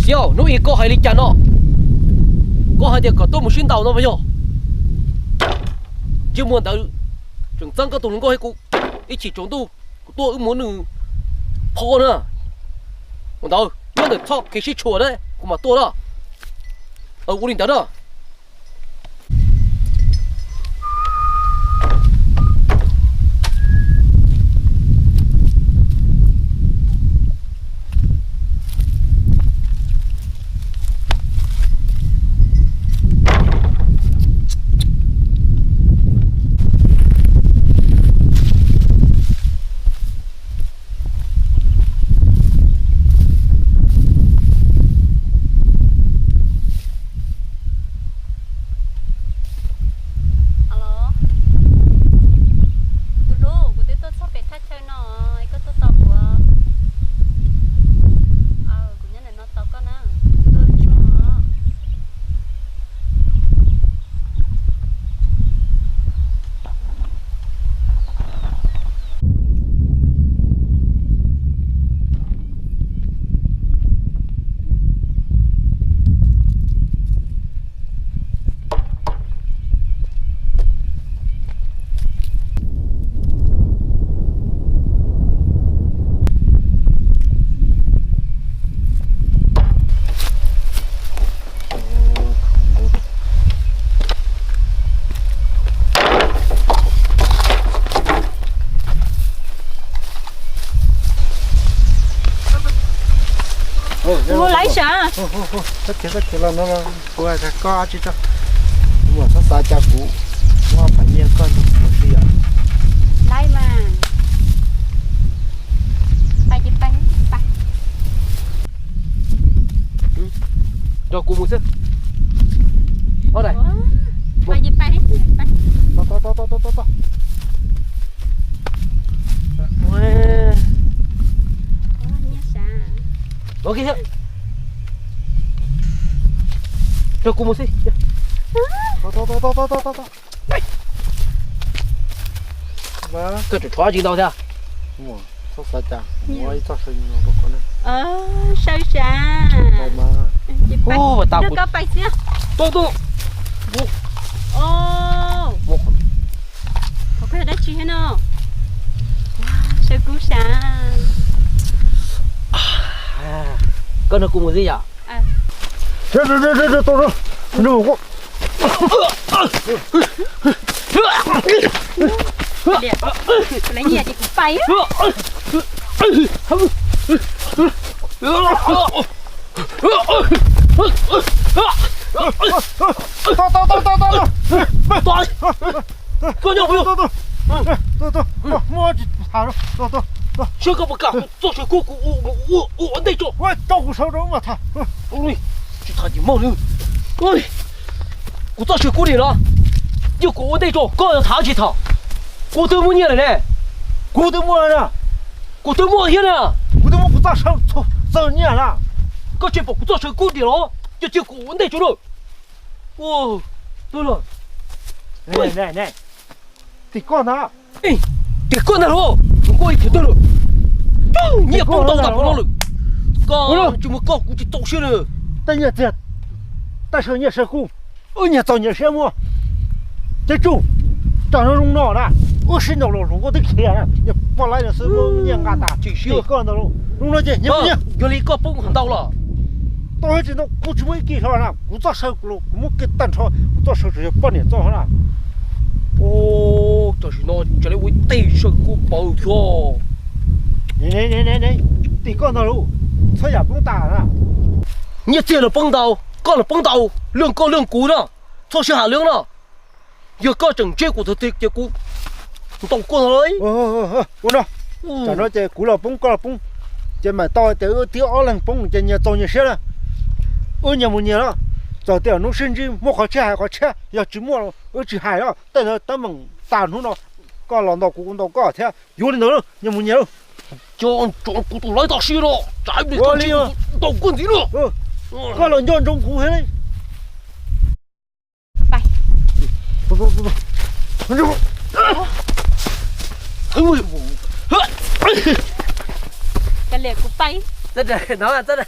theo nó có hai lịch chắn nó có hai tiệc có tôi một xin tàu nó phải không chưa muốn tới chúng dân các tụi nó có hay cũng ít chỉ chúng tôi cũng muốn đừng phô nữa còn đâu nhưng để thọ cái gì chùa đấy cũng mà tôi đó ở u đình tới đó mua lấy sao? Rất là nó qua cái co chứ cho mua nó xa cha cũ mua phải nhiều con một xí à lấy mà bay đi bay cho cô mua sức ở đây bay đi bay to ok chưa cho cô mua sức to và cái chỗ chó gì đâu thế mua nó xa cha mua ít cho sinh nó con này sao xa đây mà ô tao nó có bay xíu tôi ô một có phải đã chi hết nó sao cú xa con nó cùng một gì à rồi to rồi nó có lấy nhẹ thì cũng bay á con nhau to mua thả rồi to chưa có một cả做水果我那种我照顾手中我操ôi chỉ thằng gì mau nữa ôi我做水果里了就我那种刚要抬起它我都没念了呢我都摸了我都没念了我都不咋手手念了个全部我做水果里了就我那种了哦对了来得干他哎得干他了我一听到了你也帮到咱不了刚就没搞估计走些了但是你是苦你找你什么这种长成容脑了我是脑了我得看你不来的时候你俺打继续干到了容了姐你不你有了一个崩很到了到时知道我只会给上了我做手了我给单超做手指8年做上了哦这是那这里为对手过包票你得干到了他也不用打了你接了崩刀干了崩刀量高量股了做些下量了要搞整结果的结果懂过来我说咱说这古老崩高了崩这买到这第二轮崩这你早你些了年不年了早点弄甚至没好吃还好吃要吃没了吃还要但是咱们打出了搞老到古到搞天有的能年不年了叫中古都来到西了咱们到棍子了搞了叫中古回来bay不这不哎呦cái liệt cũng bay真的，哪啊，真的。